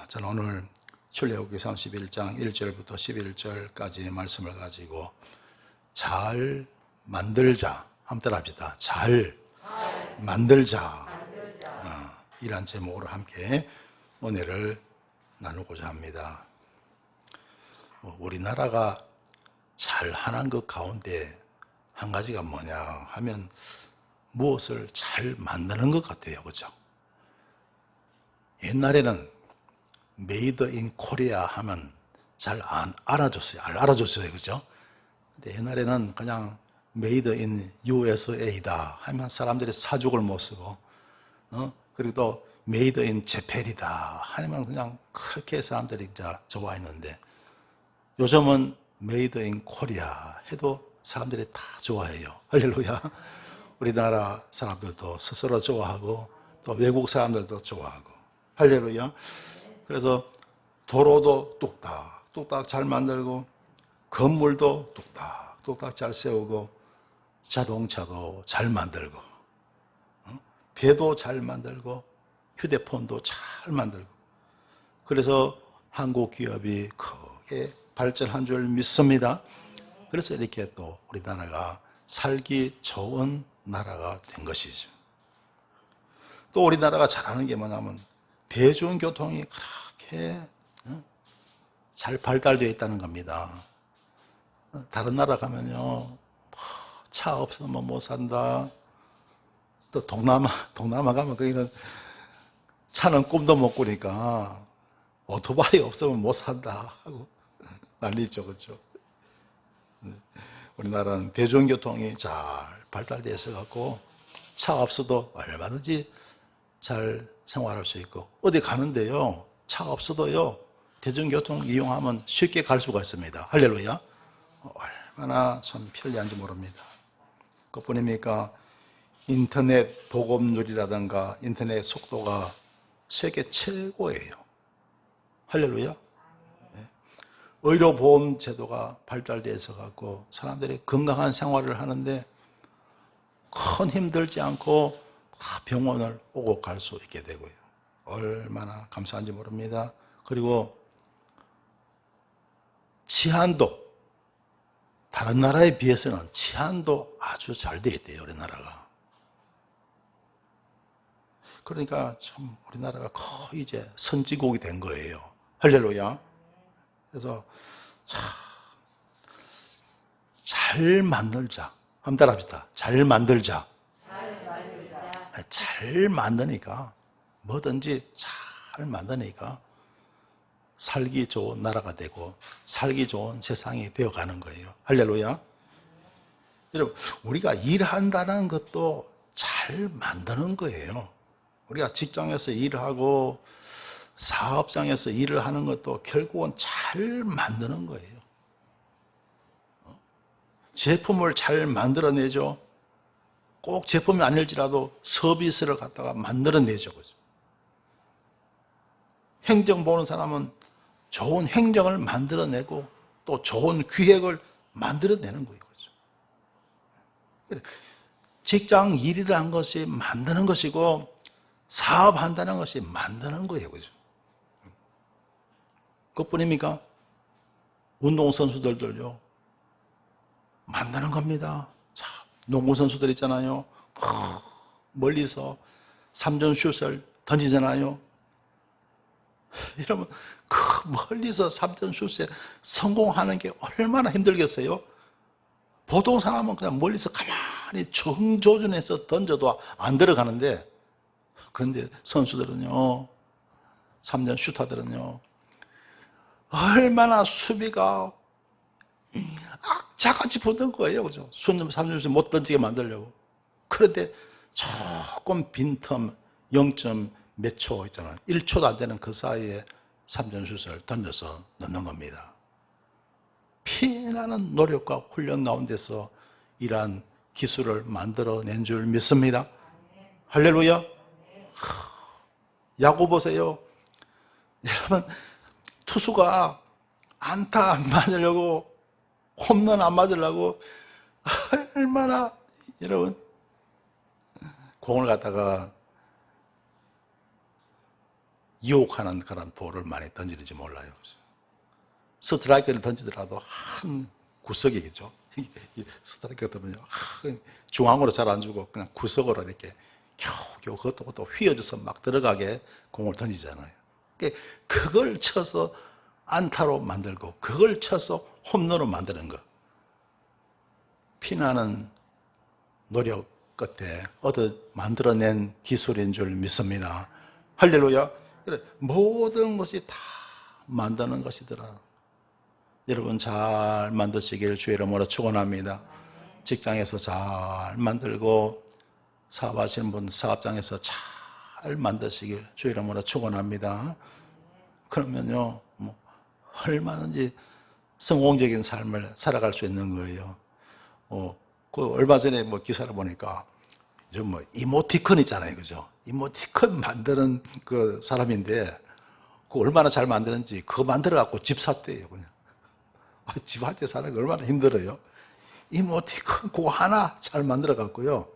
저는 오늘 출애굽기 31장 1절부터 11절까지의 말씀을 가지고 잘 만들자, 한번 따라합시다. 잘 만들자, 이란 제목으로 함께 은혜를 나누고자 합니다. 우리나라가 잘하는 것 가운데 한 가지가 뭐냐 하면 무엇을 잘 만드는 것 같아요. 그죠? 옛날에는 메이드 인 코리아 하면 잘 알아줬어요. 그죠? 근데 옛날에는 그냥 메이드 인 USA다 하면 사람들이 사족을 못 쓰고, 그리고 또 메이드 인 재팬이다 하면 그냥 그렇게 사람들이 이제 좋아했는데, 요즘은 메이드 인 코리아 해도 사람들이 다 좋아해요. 할렐루야. 우리나라 사람들도 스스로 좋아하고 또 외국 사람들도 좋아하고, 할렐루야. 그래서 도로도 뚝딱 잘 만들고, 건물도 뚝딱 잘 세우고, 자동차도 잘 만들고, 배도 잘 만들고, 휴대폰도 잘 만들고. 그래서 한국 기업이 크게 발전한 줄 믿습니다. 그래서 이렇게 또 우리나라가 살기 좋은 나라가 된 것이죠. 또 우리나라가 잘하는 게 뭐냐면 대중교통이 그렇게 잘 발달되어 있다는 겁니다. 다른 나라 가면요, 차 없으면 못 산다. 또 동남아 가면 거기는 차는 꿈도 못 꾸니까 오토바이 없으면 못 산다 하고 난리죠, 그렇죠? 우리나라는 대중교통이 잘 발달되어 있어 갖고 차 없어도 얼마든지 잘 생활할 수 있고, 어디 가는데요, 차 없어도요, 대중교통 이용하면 쉽게 갈 수가 있습니다. 할렐루야. 얼마나 참 편리한지 모릅니다. 그뿐입니까? 인터넷 보급률이라든가 인터넷 속도가 세계 최고예요. 할렐루야. 의료보험 제도가 발달되어 있어 갖고 사람들이 건강한 생활을 하는데 큰 힘들지 않고 병원을 오고 갈 수 있게 되고요. 얼마나 감사한지 모릅니다. 그리고 치안도, 다른 나라에 비해서는 치안도 아주 잘 되어 있대요, 우리나라가. 그러니까 참 우리나라가 거의 이제 선진국이 된 거예요. 할렐루야. 그래서 잘 만들자. 한번 따라합시다. 잘 만들자. 잘 만드니까, 뭐든지 잘 만드니까 살기 좋은 나라가 되고 살기 좋은 세상이 되어가는 거예요. 할렐루야. 여러분, 우리가 일한다는 것도 잘 만드는 거예요. 우리가 직장에서 일하고 사업장에서 일을 하는 것도 결국은 잘 만드는 거예요. 제품을 잘 만들어내죠. 꼭 제품이 아닐지라도 서비스를 갖다가 만들어내죠. 그죠? 행정 보는 사람은 좋은 행정을 만들어내고 또 좋은 기획을 만들어내는 거예요. 그죠? 직장 일이라는 것이 만드는 것이고 사업한다는 것이 만드는 거예요. 그죠? 그뿐입니까? 운동선수들도요, 만드는 겁니다. 자, 농구선수들 있잖아요. 멀리서 3점 슛을 던지잖아요. 여러분, 그 멀리서 3점 슛에 성공하는 게 얼마나 힘들겠어요? 보통 사람은 그냥 멀리서 가만히 정조준해서 던져도 안 들어가는데, 그런데 선수들은요, 3점 슈터들은요, 얼마나 수비가 악착같이 붙는 거예요. 그죠? 3점 슛 못 던지게 만들려고. 그런데 조금 빈틈 0점 몇 초 있잖아요. 1초도 안 되는 그 사이에 3점 슛을 던져서 넣는 겁니다. 피나는 노력과 훈련 가운데서 이러한 기술을 만들어낸 줄 믿습니다. 할렐루야. 야구 보세요. 여러분, 투수가 안타 안 맞으려고, 홈런 안 맞으려고 얼마나, 여러분, 공을 갖다가 유혹하는 그런 볼을 많이 던지는지 몰라요. 스트라이크를 던지더라도 한 구석이겠죠. 스트라이크가 되면요, 중앙으로 잘 안 주고 그냥 구석으로 이렇게 겨우 그것도 휘어져서 막 들어가게 공을 던지잖아요. 그걸 쳐서 안타로 만들고 그걸 쳐서 홈런으로 만드는 거. 피나는 노력 끝에 얻어 만들어낸 기술인 줄 믿습니다. 할렐루야. 모든 것이 다 만드는 것이더라. 여러분 잘 만드시길 주의 이름으로 축원합니다. 직장에서 잘 만들고 사업하시는 분 사업장에서 잘 만드시길 주의 이름으로 축원합니다. 그러면요, 얼마든지 성공적인 삶을 살아갈 수 있는 거예요. 그 얼마 전에 기사를 보니까 이모티콘 있잖아요, 그죠? 이모티콘 만드는 그 사람인데 그 얼마나 잘 만드는지 그거 만들어 갖고 집 샀대요, 그냥. 집 할 때 사는 게 얼마나 힘들어요. 이모티콘 그거 하나 잘 만들어 갖고요,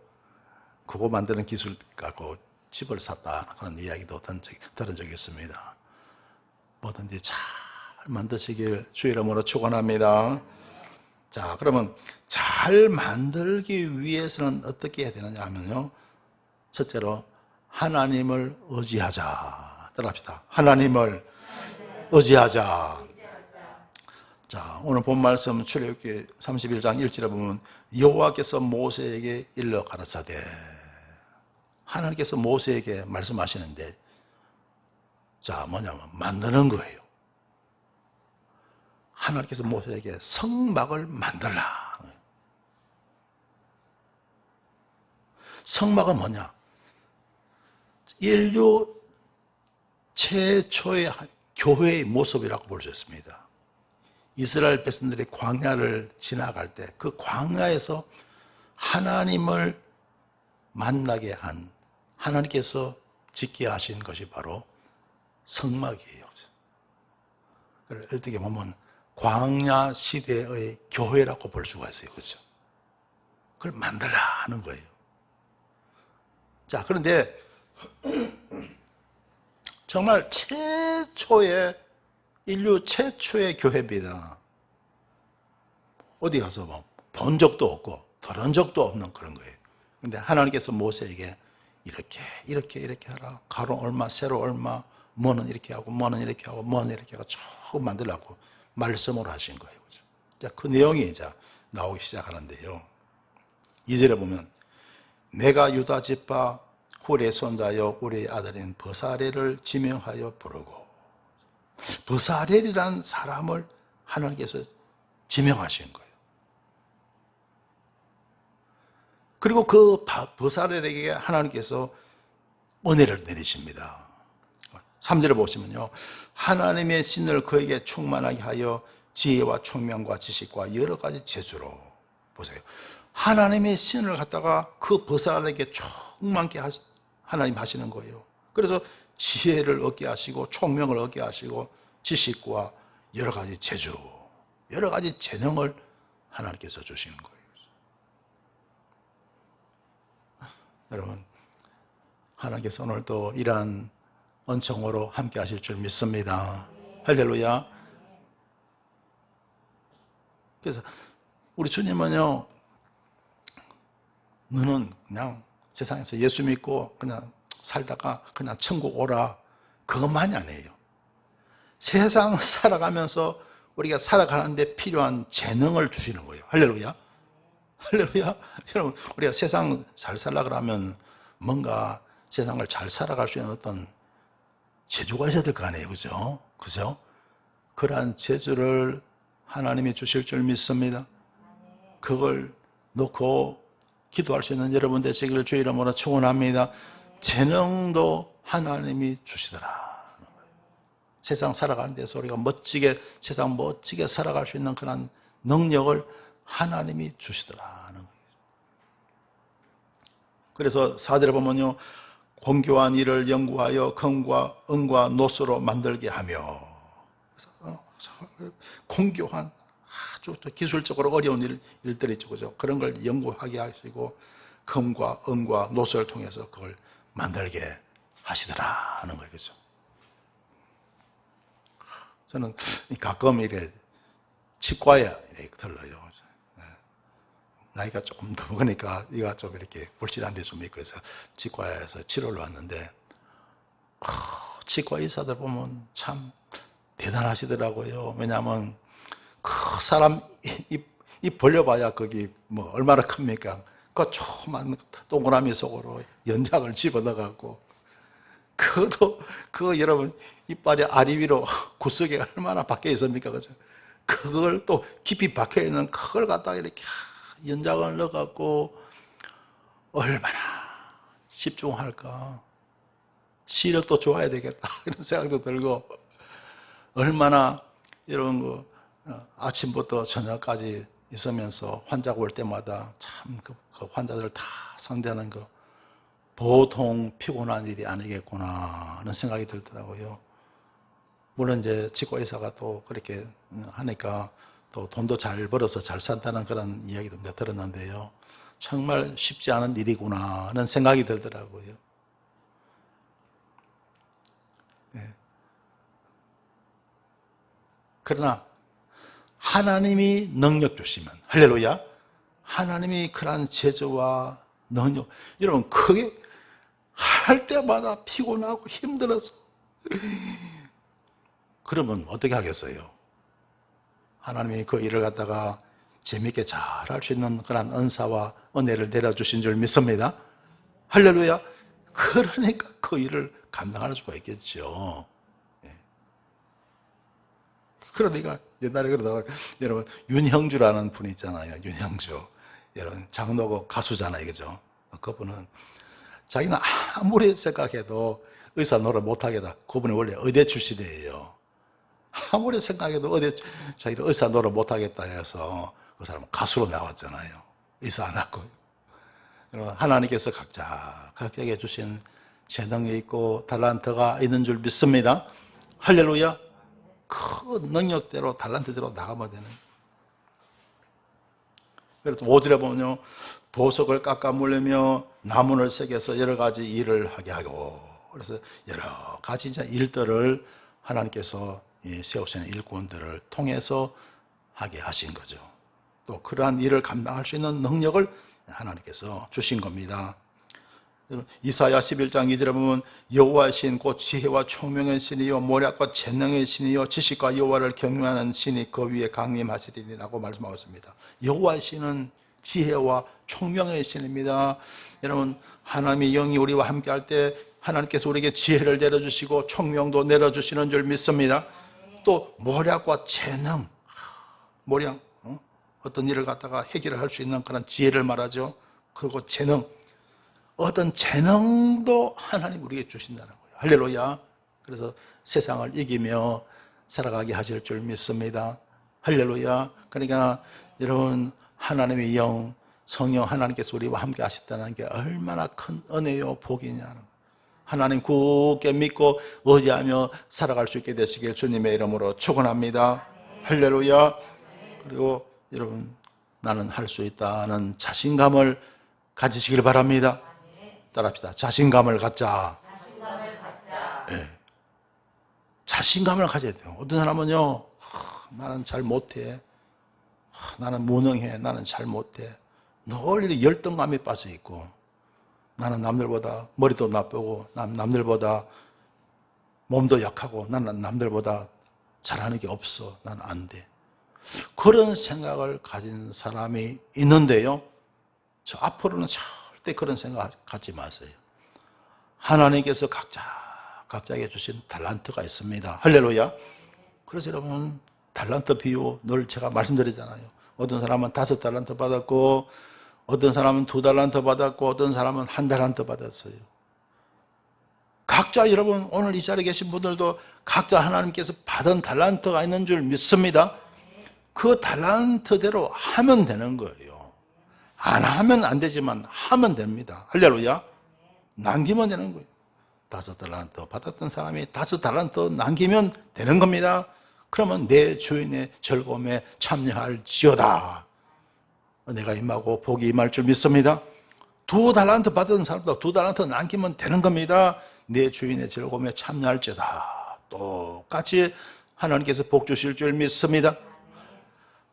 그거 만드는 기술 갖고 집을 샀다 그런 이야기도 들은 적이 있습니다. 뭐든지 잘 만드시길 주의 이름으로 축원합니다. 자, 그러면 잘 만들기 위해서는 어떻게 해야 되느냐 하면요, 첫째로 하나님을 의지하자. 따라합시다. 하나님을 의지하자. 자, 오늘 본 말씀 출애굽기 31장 1절에 보면 여호와께서 모세에게 일러 가라사대, 하나님께서 모세에게 말씀하시는데, 자, 뭐냐면 만드는 거예요. 하나님께서 모세에게 성막을 만들라. 성막은 뭐냐? 인류 최초의 교회의 모습이라고 볼 수 있습니다. 이스라엘 백성들이 광야를 지나갈 때 그 광야에서 하나님을 만나게 한, 하나님께서 짓게 하신 것이 바로 성막이에요. 어떻게 보면 광야 시대의 교회라고 볼 수가 있어요. 그렇죠? 그걸 만들라 하는 거예요. 자, 그런데 정말 인류 최초의 교회입니다. 어디 가서 본 적도 없고 들은 적도 없는 그런 거예요. 근데 하나님께서 모세에게 이렇게 하라. 가로 얼마, 세로 얼마, 뭐는 이렇게 하고, 뭐는 이렇게 하고, 뭐는 이렇게 하고, 쭉 만들라고 말씀을 하신 거예요. 자, 그 내용이 이제 나오기 시작하는데요. 2절에 보면, 내가 유다 지파 훌의 손자여 우리의 아들인 버사렐을 지명하여 부르고, 버사렐이라는 사람을 하나님께서 지명하신 거예요. 그리고 그 버사렐에게 하나님께서 은혜를 내리십니다. 3절에 보시면요, 하나님의 신을 그에게 충만하게 하여 지혜와 총명과 지식과 여러 가지 재주로, 보세요, 하나님의 신을 갖다가 그 버사렐에게 충만케 하나님 하시는 거예요. 그래서 지혜를 얻게 하시고 총명을 얻게 하시고 지식과 여러 가지 재주, 여러 가지 재능을 하나님께서 주시는 거예요. 여러분, 하나님께서 오늘도 이러한 은총으로 함께 하실 줄 믿습니다. 할렐루야. 그래서 우리 주님은요, 너는 그냥 세상에서 예수 믿고 그냥 살다가 그냥 천국 오라, 그것만이 아니에요. 세상 살아가면서 우리가 살아가는데 필요한 재능을 주시는 거예요. 할렐루야. 할렐루야. 여러분, 우리가 세상 잘 살려고 하면 뭔가 세상을 잘 살아갈 수 있는 어떤 재주가 있어야 될 거 아니에요. 그죠? 그죠? 그러한 재주를 하나님이 주실 줄 믿습니다. 그걸 놓고 기도할 수 있는 여러분 되시기를 주의 이름으로 축원합니다. 재능도 하나님이 주시더라. 세상 살아가는 데서 우리가 세상 멋지게 살아갈 수 있는 그런 능력을 하나님이 주시더라 하는 거예요. 그래서 4절에 보면요, 공교한 일을 연구하여 금과 은과 노스로 만들게 하며, 공교한 아주 기술적으로 어려운 일들이 있죠, 그죠? 그런 걸 연구하게 하시고 금과 은과 노스를 통해서 그걸 만들게 하시더라 하는 거예요, 그죠? 저는 가끔 이래 치과에 이렇게 들러요. 나이가 조금 더 먹으니까 이가 좀 이렇게 불실한 데 좀 있고 해서 치과에서 치료를 왔는데 치과 의사들 보면 참 대단하시더라고요. 왜냐하면 그 사람 입 벌려봐야 거기 뭐 얼마나 큽니까? 그 조그만 동그라미 속으로 연장을 집어넣어갖고 그것도 그 여러분 이빨이 아리 위로 구석에 얼마나 박혀 있습니까? 그죠? 그걸 또 깊이 박혀 있는 그걸 갖다가 이렇게 연장을 넣어갖고 얼마나 집중할까? 시력도 좋아야 되겠다 이런 생각도 들고 얼마나 이런 거 아침부터 저녁까지 있으면서 환자가 올 때마다 참 그 환자들을 다 상대하는 거 보통 피곤한 일이 아니겠구나 하는 생각이 들더라고요. 물론 이제 치과 의사가 또 그렇게 하니까 또 돈도 잘 벌어서 잘 산다는 그런 이야기도 들었는데요. 정말 쉽지 않은 일이구나 하는 생각이 들더라고요. 네. 그러나 하나님이 능력 주시면 할렐루야 하나님이 그러한 제조와 능력 여러분 그게 할 때마다 피곤하고 힘들어서 그러면 어떻게 하겠어요? 하나님이 그 일을 갖다가 재미있게 잘 할 수 있는 그런 은사와 은혜를 내려주신 줄 믿습니다. 할렐루야. 그러니까 그 일을 감당할 수가 있겠죠. 그러니까 옛날에 그러다가 여러분 윤형주라는 분이 있잖아요. 윤형주. 여러분 장로고 가수잖아요. 그죠? 그분은 자기는 아무리 생각해도 의사 노릇 못하겠다. 그분이 원래 의대 출신이에요. 아무리 생각해도 자기는 의사 노릇 못하겠다 해서 그 사람은 가수로 나왔잖아요. 의사 안 하고. 여러분 하나님께서 각자에게 주신 재능이 있고 달란트가 있는 줄 믿습니다. 할렐루야. 그 능력대로 달란트대로 나가면 되는. 그래서 5절에 보면요. 보석을 깎아 물리며 나무를 새겨서 여러 가지 일을 하게 하고 그래서 여러 가지 이제 일들을 하나님께서 세우시는 일꾼들을 통해서 하게 하신 거죠. 또 그러한 일을 감당할 수 있는 능력을 하나님께서 주신 겁니다. 이사야 11장 2절에 보면 여호와의 신 곧 지혜와 총명의 신이요 모략과 재능의 신이요 지식과 여호와를 경외하는 신이 그 위에 강림하시리라고 말씀하고 있습니다. 여호와의 신은 지혜와 총명의 신입니다. 여러분 하나님의 영이 우리와 함께 할 때 하나님께서 우리에게 지혜를 내려주시고 총명도 내려주시는 줄 믿습니다. 또 모략과 재능 모략 어떤 일을 갖다가 해결을 할 수 있는 그런 지혜를 말하죠. 그리고 재능 어떤 재능도 하나님 우리에게 주신다는 거예요. 할렐루야. 그래서 세상을 이기며 살아가게 하실 줄 믿습니다. 할렐루야. 그러니까 여러분 하나님의 영 성령 하나님께서 우리와 함께 하셨다는 게 얼마나 큰 은혜요 복이냐는 거예요. 하나님 굳게 믿고 의지하며 살아갈 수 있게 되시길 주님의 이름으로 축원합니다. 할렐루야. 그리고 여러분 나는 할 수 있다는 자신감을 가지시길 바랍니다. 따라합시다. 자신감을 갖자. 네. 자신감을 가져야 돼요. 어떤 사람은요, 나는 잘 못해. 나는 무능해. 나는 잘 못해. 늘 이렇게 열등감에 빠져 있고, 나는 남들보다 머리도 나쁘고, 남들보다 몸도 약하고, 나는 남들보다 잘하는 게 없어. 나는 안 돼. 그런 생각을 가진 사람이 있는데요, 저 앞으로는 절대 그런 생각 갖지 마세요. 하나님께서 각자에게 주신 달란트가 있습니다. 할렐루야. 그래서 여러분 달란트 비유 늘 제가 말씀드리잖아요. 어떤 사람은 5달란트 받았고 어떤 사람은 2달란트 받았고 어떤 사람은 1달란트 받았어요. 각자 여러분 오늘 이 자리에 계신 분들도 각자 하나님께서 받은 달란트가 있는 줄 믿습니다. 그 달란트대로 하면 되는 거예요. 안 하면 안 되지만 하면 됩니다. 할렐루야. 남기면 되는 거예요. 5달란트 받았던 사람이 5달란트 남기면 되는 겁니다. 그러면 내 주인의 즐거움에 참여할지어다. 내가 임하고 복이 임할 줄 믿습니다. 2달란트 받은 사람도 2달란트 남기면 되는 겁니다. 내 주인의 즐거움에 참여할지어다. 똑같이 하나님께서 복 주실 줄 믿습니다.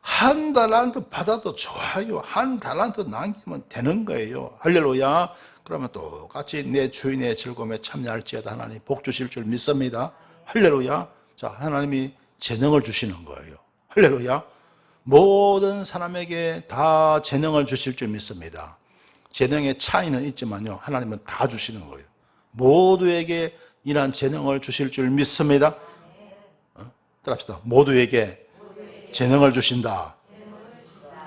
한 달란트 받아도 좋아요. 한 달란트 남기면 되는 거예요. 할렐루야. 그러면 똑같이 내 주인의 즐거움에 참여할지어다 하나님 복 주실 줄 믿습니다. 할렐루야. 자, 하나님이 재능을 주시는 거예요. 할렐루야. 모든 사람에게 다 재능을 주실 줄 믿습니다. 재능의 차이는 있지만요, 하나님은 다 주시는 거예요. 모두에게 이러한 재능을 주실 줄 믿습니다. 따라합시다. 모두에게 재능을 주신다.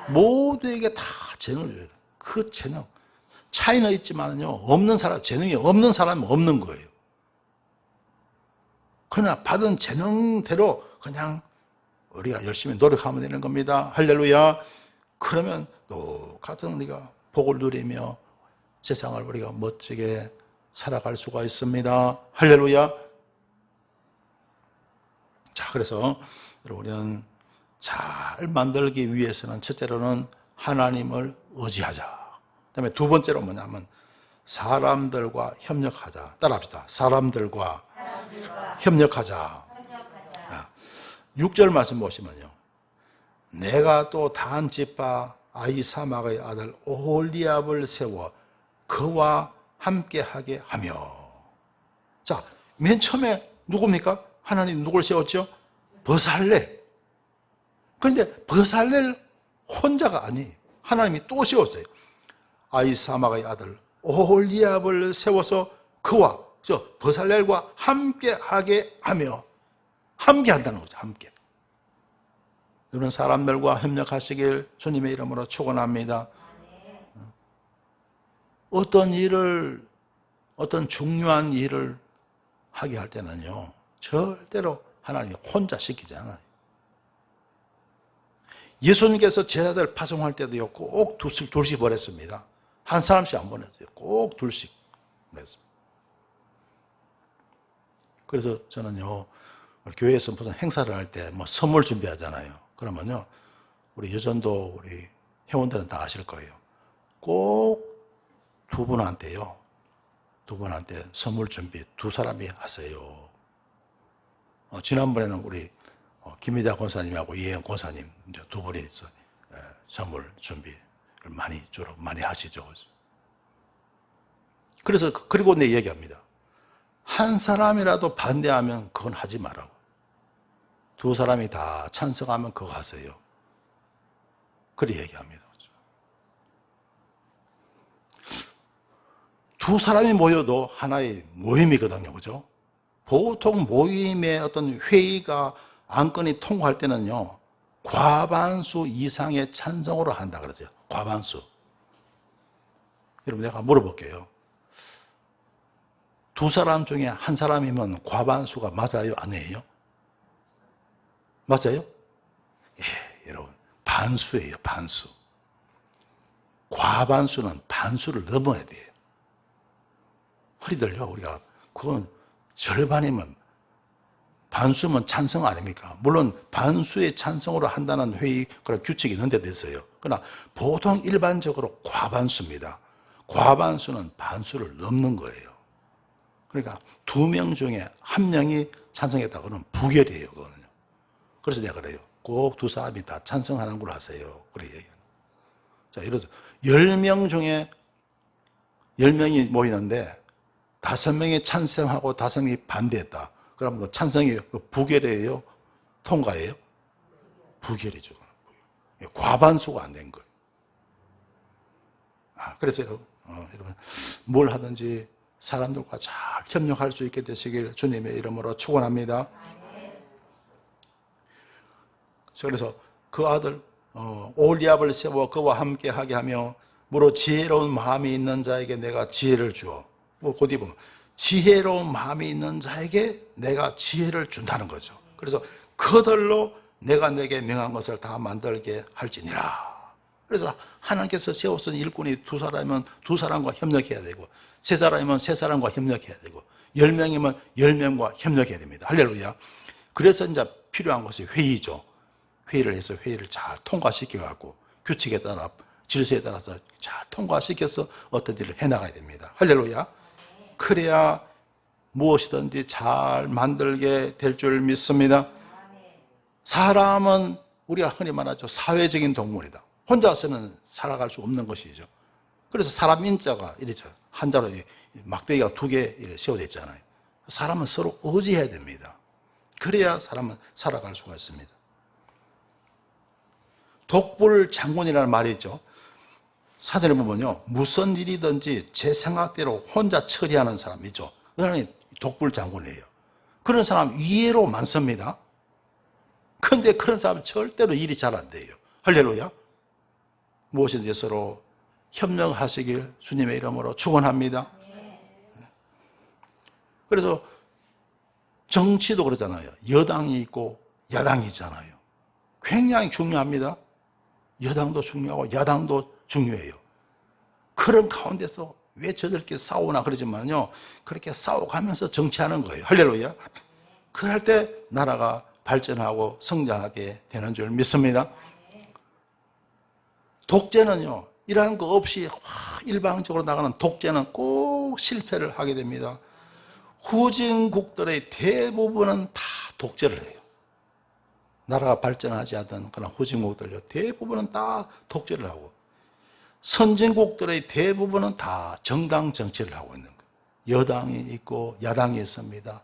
모두에게 다 재능을 주셔요. 그 재능. 차이는 있지만요, 없는 사람, 재능이 없는 사람은 없는 거예요. 그러나 받은 재능대로 그냥 우리가 열심히 노력하면 되는 겁니다. 할렐루야. 그러면 똑같은 우리가 복을 누리며 세상을 우리가 멋지게 살아갈 수가 있습니다. 할렐루야. 자, 그래서 우리는 잘 만들기 위해서는 첫째로는 하나님을 의지하자. 그 다음에 두 번째로 뭐냐면 사람들과 협력하자. 따라합시다. 사람들과 협력하자. 6절 말씀 보시면요, 내가 또 다한 집바 아히사막의 아들 오홀리압을 세워 그와 함께하게 하며. 자, 맨 처음에 누굽니까? 하나님 누굴 세웠죠? 버살렐. 그런데 버살렐 혼자가 아니, 하나님이 또 세웠어요. 아히사막의 아들 오홀리압을 세워서 그와 버살렐과 함께하게 하며. 함께 한다는 거죠. 함께. 이런 사람들과 협력하시길 주님의 이름으로 축원합니다. 어떤 일을, 어떤 중요한 일을 하게 할 때는요, 절대로 하나님이 혼자 시키지 않아요. 예수님께서 제자들 파송할 때도요, 꼭 둘씩 보냈습니다. 한 사람씩 안 보냈어요. 꼭 둘씩 보냈습니다. 그래서 저는요, 교회에서 무슨 행사를 할 때 뭐 선물 준비하잖아요. 그러면요, 우리 여전도 우리 회원들은 다 아실 거예요. 꼭 두 분한테 선물 준비 두 사람이 하세요. 지난번에는 우리 김희자 권사님하고 이혜영 권사님 이제 두 분이 선물 준비를 주로 많이 하시죠. 그래서 그리고 내 얘기합니다. 한 사람이라도 반대하면 그건 하지 말라고. 두 사람이 다 찬성하면 그거 하세요. 그렇게 얘기합니다. 두 사람이 모여도 하나의 모임이거든요. 그죠? 보통 모임의 어떤 회의가 안건이 통과할 때는요, 과반수 이상의 찬성으로 한다 그러죠. 과반수. 여러분, 내가 물어볼게요. 두 사람 중에 한 사람이면 과반수가 맞아요? 아니에요? 맞아요? 예, 여러분. 반수예요, 반수. 과반수는 반수를 넘어야 돼요. 허리들요, 우리가. 그건 절반이면, 반수면 찬성 아닙니까? 물론 반수의 찬성으로 한다는 회의, 그런 규칙이 있는 데도 있어요. 그러나 보통 일반적으로 과반수입니다. 과반수는 반수를 넘는 거예요. 그러니까 두 명 중에 한 명이 찬성했다 그러면 부결이에요, 그거는요. 그래서 내가 그래요. 꼭 두 사람이 다 찬성하는 걸로 하세요. 그래 얘기해요. 자, 예를 들어서 10명 중에 10명이 모이는데 5명이 찬성하고 5명이 반대했다. 그럼 그 찬성이 부결이에요? 통과예요? 부결이죠. 과반수가 안 된 거예요. 그래서 여러분, 뭘 하든지 사람들과 잘 협력할 수 있게 되시길 주님의 이름으로 축원합니다. 그래서 그 아들 오홀리압을 세워 그와 함께 하게 하며 무로 지혜로운 마음이 있는 자에게 내가 지혜를 주어. 곧 입으면 지혜로운 마음이 있는 자에게 내가 지혜를 준다는 거죠. 그래서 그들로 내가 내게 명한 것을 다 만들게 할지니라. 그래서 하나님께서 세우신 일꾼이 두 사람이면 두 사람과 협력해야 되고, 세 사람이면 세 사람과 협력해야 되고, 10명이면 10명과 협력해야 됩니다. 할렐루야. 그래서 이제 필요한 것이 회의죠. 회의를 해서 회의를 잘 통과시켜갖고 규칙에 따라 질서에 따라서 잘 통과시켜서 어떤 일을 해나가야 됩니다. 할렐루야. 그래야 무엇이든지 잘 만들게 될 줄 믿습니다. 사람은 우리가 흔히 말하죠. 사회적인 동물이다. 혼자서는 살아갈 수 없는 것이죠. 그래서 사람 인자가 이렇죠. 한자로 막대기가 두 개 세워져 있잖아요. 사람은 서로 의지해야 됩니다. 그래야 사람은 살아갈 수가 있습니다. 독불장군이라는 말이 있죠. 사전에 보면요. 무슨 일이든지 제 생각대로 혼자 처리하는 사람 있죠. 그 사람이 독불장군이에요. 그런 사람 의외로 많습니다. 그런데 그런 사람은 절대로 일이 잘 안 돼요. 할렐루야. 무엇이든지 서로 협력하시길 주님의 이름으로 축원합니다. 그래서 정치도 그러잖아요. 여당이 있고 야당이 있잖아요. 굉장히 중요합니다. 여당도 중요하고 야당도 중요해요. 그런 가운데서 왜 저들끼리 싸우나 그러지만요. 그렇게 싸워가면서 정치하는 거예요. 할렐루야. 그럴 때 나라가 발전하고 성장하게 되는 줄 믿습니다. 독재는요. 이러한 거 없이 일방적으로 나가는 독재는 꼭 실패를 하게 됩니다. 후진국들의 대부분은 다 독재를 해요. 나라가 발전하지 않던 그런 후진국들요. 대부분은 다 독재를 하고 선진국들의 대부분은 다 정당 정치를 하고 있는 거예요. 여당이 있고 야당이 있습니다.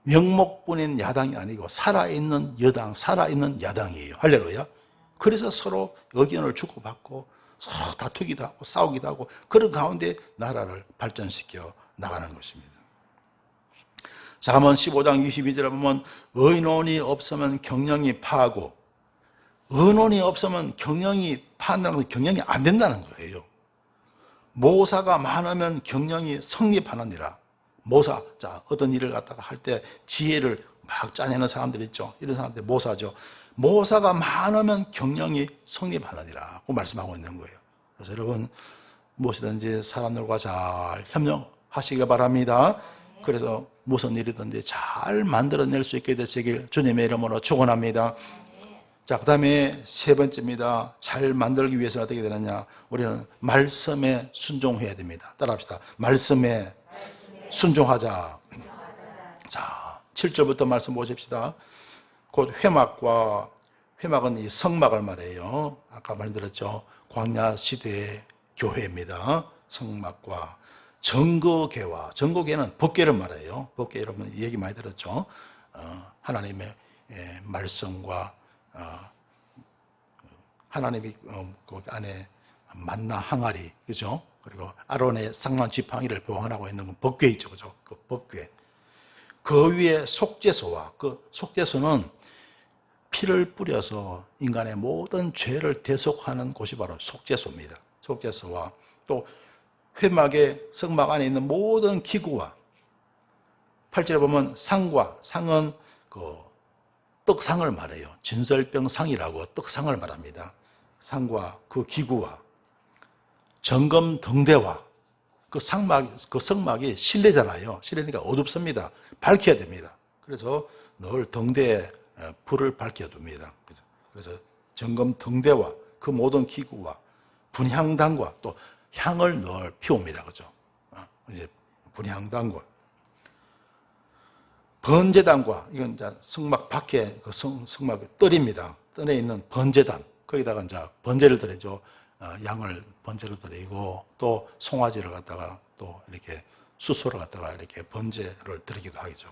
명목뿐인 야당이 아니고 살아있는 여당, 살아있는 야당이에요. 할렐루야. 그래서 서로 의견을 주고받고 서로 다투기도 하고 싸우기도 하고 그런 가운데 나라를 발전시켜 나가는 것입니다. 잠언 15장 22절에 보면 의논이 없으면 경영이 파하고 의논이 없으면 경영이 파한다는 건 경영이 안 된다는 거예요. 모사가 많으면 경영이 성립하느니라. 모사, 자 어떤 일을 갖다가 할 때 지혜를 막 짜내는 사람들 있죠. 이런 사람들 모사죠. 모사가 많으면 경영이 성립하느니라 고 말씀하고 있는 거예요. 그래서 여러분 무엇이든지 사람들과 잘 협력하시길 바랍니다. 그래서 무슨 일이든지 잘 만들어낼 수 있게 되시길 주님의 이름으로 축원합니다. 자, 그 다음에 세 번째입니다. 잘 만들기 위해서는 어떻게 되느냐? 우리는 말씀에 순종해야 됩니다. 따라합시다. 말씀에 순종하자. 자, 7절부터 말씀 보십시다. 곧 회막은 이 성막을 말해요. 아까 말드렸죠. 광야 시대의 교회입니다. 성막과 정거궤는 법궤를 말해요. 법궤 여러분 얘기 많이 들었죠. 하나님의 말씀과 하나님이 그 안에 만나 항아리, 그죠? 그리고 아론의 상만 지팡이를 보관하고 있는 법궤 있죠, 그죠? 그 법궤. 그 위에 속죄소와 그 속죄소는 피를 뿌려서 인간의 모든 죄를 대속하는 곳이 바로 속죄소입니다. 속죄소와 또 회막의 성막 안에 있는 모든 기구와 8절에 보면 상은 그 떡상을 말해요. 진설병상이라고 떡상을 말합니다. 상과 그 기구와 정금 등대와 그 성막이 실내잖아요. 실내니까 어둡습니다. 밝혀야 됩니다. 그래서 늘 등대에 불을 밝혀둡니다. 그래서 정금 등대와 그 모든 기구와 분향단과 또 향을 늘 피웁니다. 그죠? 이제 분향단과 번제단과 이건 이제 성막 밖에 그 성막 뜰입니다. 뜰에 있는 번제단 거기다가 이제 번제를 드리죠. 양을 번제로 드리고 또 송아지를 갖다가 또 이렇게 수소를 갖다가 이렇게 번제를 드리기도 하죠.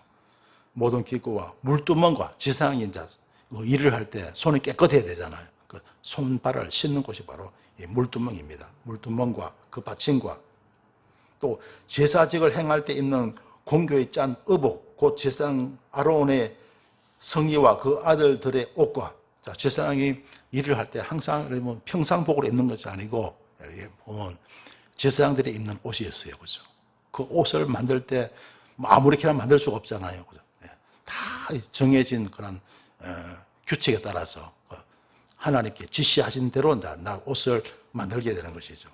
모든 기구와 물두멍과 지상이 이제 일을 할 때 손이 깨끗해야 되잖아요. 그 손발을 씻는 곳이 바로 이 물두멍입니다. 물두멍과 그 받침과 또 제사직을 행할 때 입는 공교에 짠 의복, 곧 제사장 아론의 성의와 그 아들들의 옷과 자, 제사장이 일을 할 때 항상 평상복으로 입는 것이 아니고 이렇게 보면 제사장들이 입는 옷이 있어요, 그죠? 그 옷을 만들 때 아무렇게나 만들 수가 없잖아요, 그죠? 다 정해진 그런 규칙에 따라서 하나님께 지시하신 대로 나 옷을 만들게 되는 것이죠.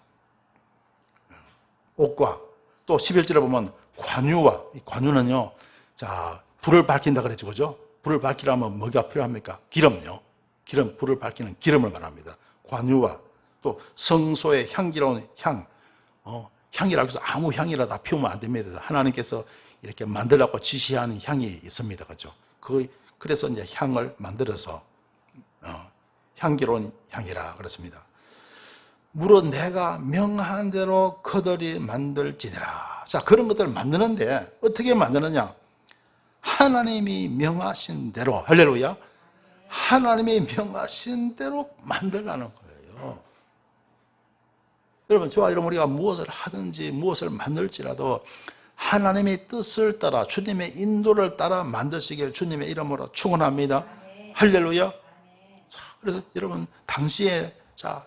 옷과 또 11절에 보면 관유와 이 관유는요, 자 불을 밝힌다 그랬죠, 그죠? 불을 밝히려면 뭐가 필요합니까? 기름요. 기름, 불을 밝히는 기름을 말합니다. 관유와 또 성소의 향기로운 향이라고 해서 아무 향이라 다 피우면 안 됩니다. 하나님께서 이렇게 만들라고 지시하는 향이 있습니다. 그죠? 그 그래서 이제 향을 만들어서 향기로운 향이라 그렇습니다. 무릇 내가 명한 대로 그들이 만들지니라. 자, 그런 것들을 만드는데 어떻게 만드느냐? 하나님이 명하신 대로, 할렐루야, 하나님이 명하신 대로 만들라는 거예요. 여러분, 저와 여러분, 우리가 무엇을 하든지 무엇을 만들지라도 하나님의 뜻을 따라, 주님의 인도를 따라 만드시길 주님의 이름으로 축원합니다. 할렐루야. 자, 그래서 여러분, 당시에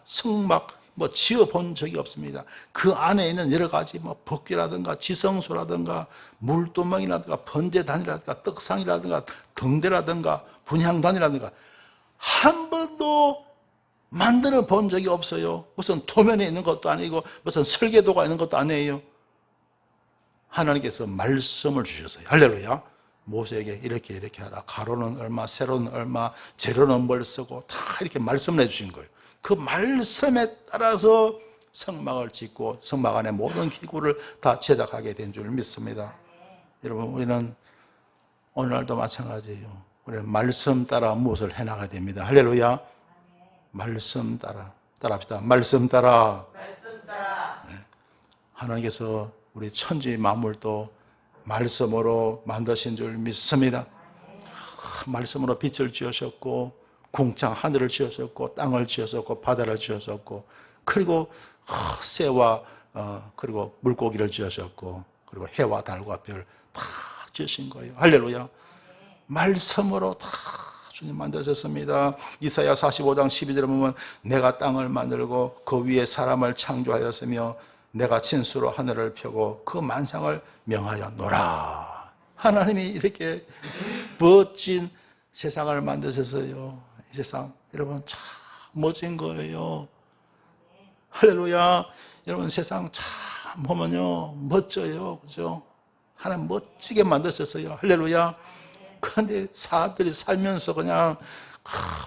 성막 지어본 적이 없습니다. 그 안에 있는 여러 가지 벽기라든가 지성소라든가 물두멍이라든가 번제단이라든가 떡상이라든가 등대라든가 분향단이라든가 한 번도 만들어 본 적이 없어요. 무슨 도면에 있는 것도 아니고 무슨 설계도가 있는 것도 아니에요. 하나님께서 말씀을 주셨어요. 할렐루야. 모세에게 이렇게 하라. 가로는 얼마, 세로는 얼마, 재료는 뭘 쓰고 다 이렇게 말씀을 해주신 거예요. 그 말씀에 따라서 성막을 짓고 성막 안에 모든 기구를 다 제작하게 된 줄 믿습니다. 여러분, 우리는 오늘날도 마찬가지예요. 우리는 말씀 따라 무엇을 해나가야 됩니다. 할렐루야. 말씀 따라합시다. 말씀 따라. 네. 하나님께서 우리 천지 만물도 말씀으로 만드신 줄 믿습니다. 말씀으로 빛을 지으셨고 궁창 하늘을 지으셨고 땅을 지으셨고 바다를 지으셨고 그리고 새와 그리고 물고기를 지으셨고 그리고 해와 달과 별 다 지으신 거예요. 할렐루야. 말씀으로 다 주님 만드셨습니다. 이사야 45장 12절에 보면 내가 땅을 만들고 그 위에 사람을 창조하였으며 내가 진수로 하늘을 펴고 그 만상을 명하였노라. 하나님이 이렇게 멋진 세상을 만드셨어요. 이 세상 여러분 참 멋진 거예요. 할렐루야. 여러분 세상 참 보면요 멋져요. 그죠? 하나님 멋지게 만드셨어요. 할렐루야. 그런데 사람들이 살면서 그냥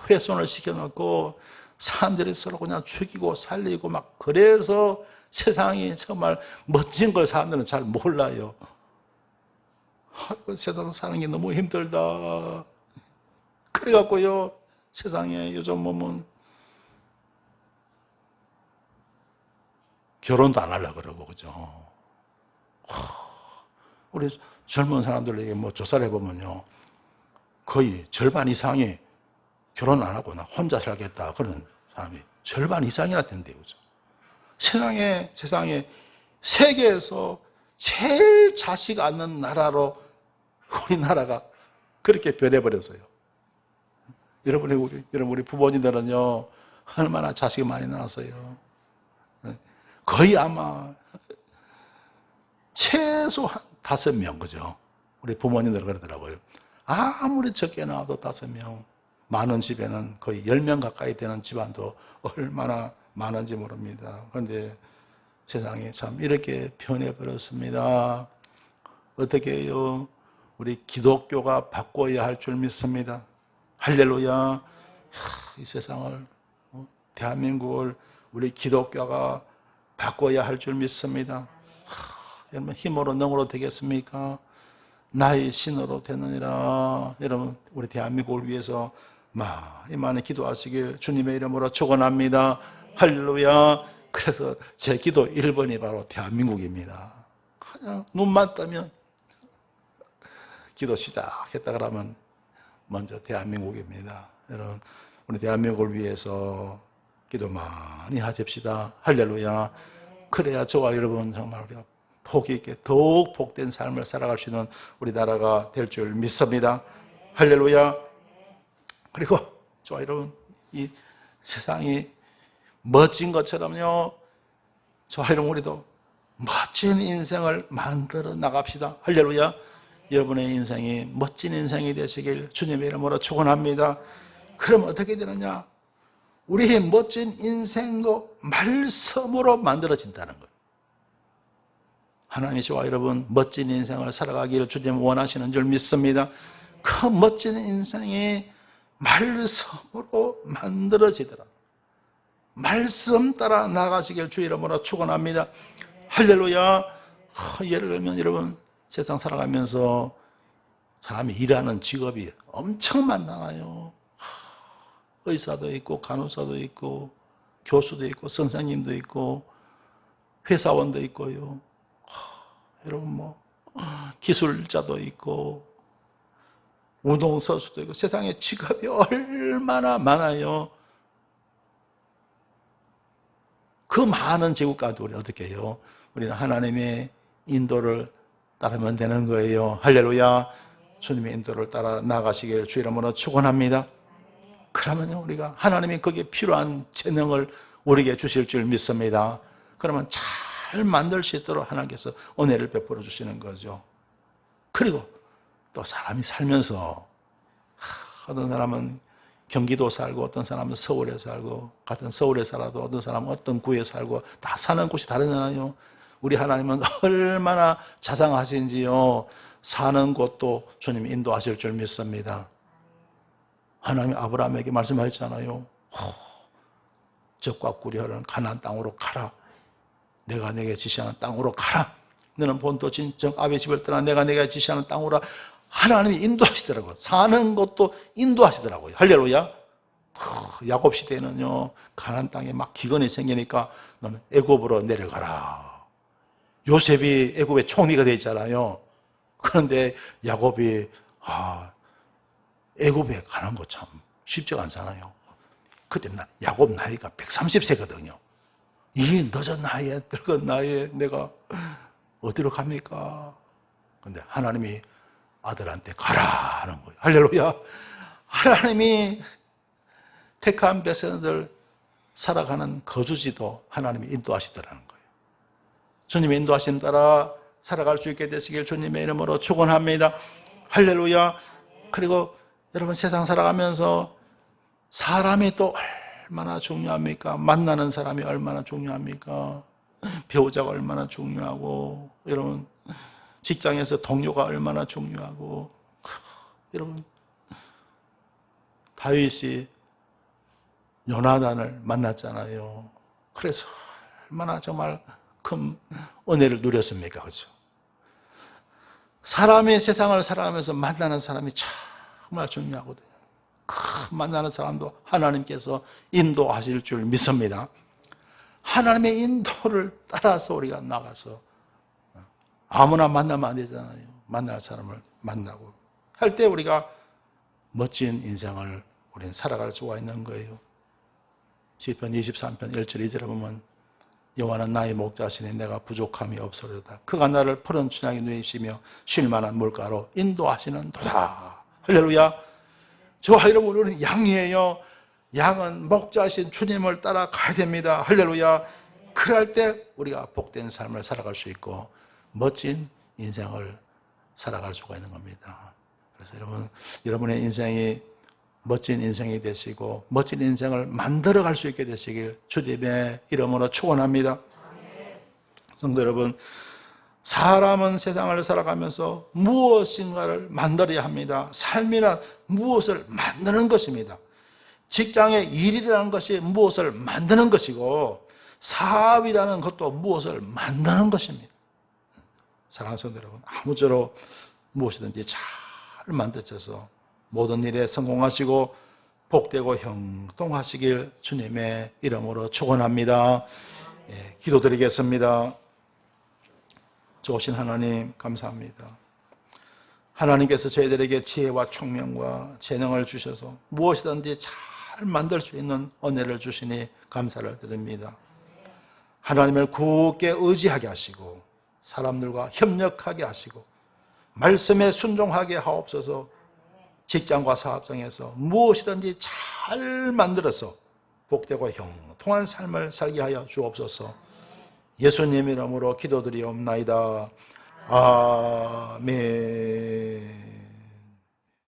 훼손을 시켜놓고 사람들이 서로 그냥 죽이고 살리고 막 그래서 세상이 정말 멋진 걸 사람들은 잘 몰라요. 세상 사는 게 너무 힘들다. 그래갖고요 세상에 요즘 보면 결혼도 안 하려고 그러고 그죠. 우리 젊은 사람들에게 조사를 해보면요 거의 절반 이상이 결혼 안 하고 나 혼자 살겠다 그런 사람이 절반 이상이나 된대요. 그죠? 세상에 세계에서 제일 자식 않는 나라로 우리나라가 그렇게 변해버렸어요. 여러분 우리 부모님들은요 얼마나 자식이 많이 낳았어요. 거의 아마 최소한 5명 그죠? 우리 부모님들 그러더라고요. 아무리 적게 나와도 5명. 많은 집에는 거의 10명 가까이 되는 집안도 얼마나 많은지 모릅니다. 그런데 세상이 참 이렇게 변해버렸습니다. 어떻게 해요? 우리 기독교가 바꿔야 할 줄 믿습니다. 할렐루야. 이 세상을 대한민국을 우리 기독교가 바꿔야 할 줄 믿습니다. 여러분 힘으로 능으로 되겠습니까? 나의 신으로 되느니라. 여러분 우리 대한민국을 위해서 많이 기도하시길 주님의 이름으로 축원합니다. 할렐루야. 그래서 제 기도 1번이 바로 대한민국입니다. 그냥 눈만 뜨면 기도 시작했다 그러면 먼저 대한민국입니다. 여러분 우리 대한민국을 위해서 기도 많이 하십시다. 할렐루야. 그래야 저와 여러분 정말 우리가 복이 있게 더욱 복된 삶을 살아갈 수 있는 우리나라가 될 줄 믿습니다. 할렐루야. 그리고 저와 여러분 이 세상이 멋진 것처럼요 저와 여러분 우리도 멋진 인생을 만들어 나갑시다. 할렐루야. 여러분의 인생이 멋진 인생이 되시길 주님의 이름으로 축원합니다. 그럼 어떻게 되느냐? 우리의 멋진 인생도 말씀으로 만들어진다는 거예요. 하나님이 저와 여러분 멋진 인생을 살아가기를 주님 원하시는 줄 믿습니다. 그 멋진 인생이 말씀으로 만들어지더라. 말씀 따라 나가시길 주 이름으로 축원합니다. 할렐루야. 예를 들면 여러분 세상 살아가면서 사람이 일하는 직업이 엄청 많잖아요. 의사도 있고 간호사도 있고 교수도 있고 선생님도 있고 회사원도 있고요. 여러분 기술자도 있고 운동선수도 있고 세상에 직업이 얼마나 많아요. 그 많은 제국 가운데 우리 어떻게 해요? 우리는 하나님의 인도를 따르면 되는 거예요. 할렐루야. 주님의 인도를 따라 나가시기를 주 이름으로 축원합니다. 그러면요 우리가 하나님이 거기에 필요한 재능을 우리에게 주실 줄 믿습니다. 그러면 잘 만들 수 있도록 하나님께서 은혜를 베풀어 주시는 거죠. 그리고 또 사람이 살면서 어떤 사람은 경기도 살고 어떤 사람은 서울에 살고 같은 서울에 살아도 어떤 사람은 어떤 구에 살고 다 사는 곳이 다르잖아요. 우리 하나님은 얼마나 자상하신지요. 사는 곳도 주님이 인도하실 줄 믿습니다. 하나님이 아브라함에게 말씀하셨잖아요. 적과 꿀이 흐르는 가나안 땅으로 가라. 내가 내게 지시하는 땅으로 가라. 너는 본토 진정 아베 집을 떠나 내가 내게 지시하는 땅으로 하나님이 인도하시더라고요. 사는 것도 인도하시더라고요. 할렐루야. 야곱 시대에는요 가나안 땅에 막 기근이 생기니까 너는 애굽으로 내려가라. 요셉이 애굽의 총리가 되었잖아요. 그런데 야곱이 애굽에 가는 거 참 쉽지가 않잖아요. 그때 야곱 나이가 130세거든요. 이 늦은 나이에 늙은 나이에 내가 어디로 갑니까? 근데 하나님이 아들한테 가라 하는 거예요. 할렐루야. 하나님이 택한 백성들 살아가는 거주지도 하나님이 인도하시더라는 거예요. 주님의 인도하심 따라 살아갈 수 있게 되시길 주님의 이름으로 축원합니다. 할렐루야. 그리고 여러분 세상 살아가면서 사람이 또 얼마나 중요합니까? 만나는 사람이 얼마나 중요합니까? 배우자가 얼마나 중요하고 여러분 직장에서 동료가 얼마나 중요하고 여러분 다윗이 요나단을 만났잖아요. 그래서 얼마나 정말 큰 은혜를 누렸습니까? 그렇죠? 사람이 세상을 살아가면서 만나는 사람이 정말 중요하거든요. 만나는 사람도 하나님께서 인도하실 줄 믿습니다. 하나님의 인도를 따라서 우리가 나가서 아무나 만나면 안 되잖아요. 만날 사람을 만나고 할 때 우리가 멋진 인생을 우리는 살아갈 수가 있는 거예요. 시편 23편 1절 2절에 보면 여호와는 나의 목자시니 내가 부족함이 없으리로다. 그가 나를 푸른 춘향에 누이시며 쉴 만한 물가로 인도하시는 도다. 할렐루야. 저와 여러분 우리는 양이에요. 양은 목자신 주님을 따라 가야 됩니다. 할렐루야. 그럴 때 우리가 복된 삶을 살아갈 수 있고 멋진 인생을 살아갈 수가 있는 겁니다. 그래서 여러분, 여러분의 인생이 멋진 인생이 되시고 멋진 인생을 만들어갈 수 있게 되시길 주님의 이름으로 축원합니다. 성도 여러분, 사람은 세상을 살아가면서 무엇인가를 만들어야 합니다. 삶이란 무엇을 만드는 것입니다. 직장의 일이라는 것이 무엇을 만드는 것이고 사업이라는 것도 무엇을 만드는 것입니다. 사랑하는 성도 여러분, 아무쪼록 무엇이든지 잘 만드셔서 모든 일에 성공하시고 복되고 형통하시길 주님의 이름으로 축원합니다. 기도드리겠습니다. 좋으신 하나님 감사합니다. 하나님께서 저희들에게 지혜와 총명과 재능을 주셔서 무엇이든지 잘 만들 수 있는 은혜를 주시니 감사를 드립니다. 하나님을 굳게 의지하게 하시고 사람들과 협력하게 하시고 말씀에 순종하게 하옵소서. 직장과 사업장에서 무엇이든지 잘 만들어서 복되고 형통한 삶을 살게 하여 주옵소서. 예수님 이름으로 기도드리옵나이다. 아멘.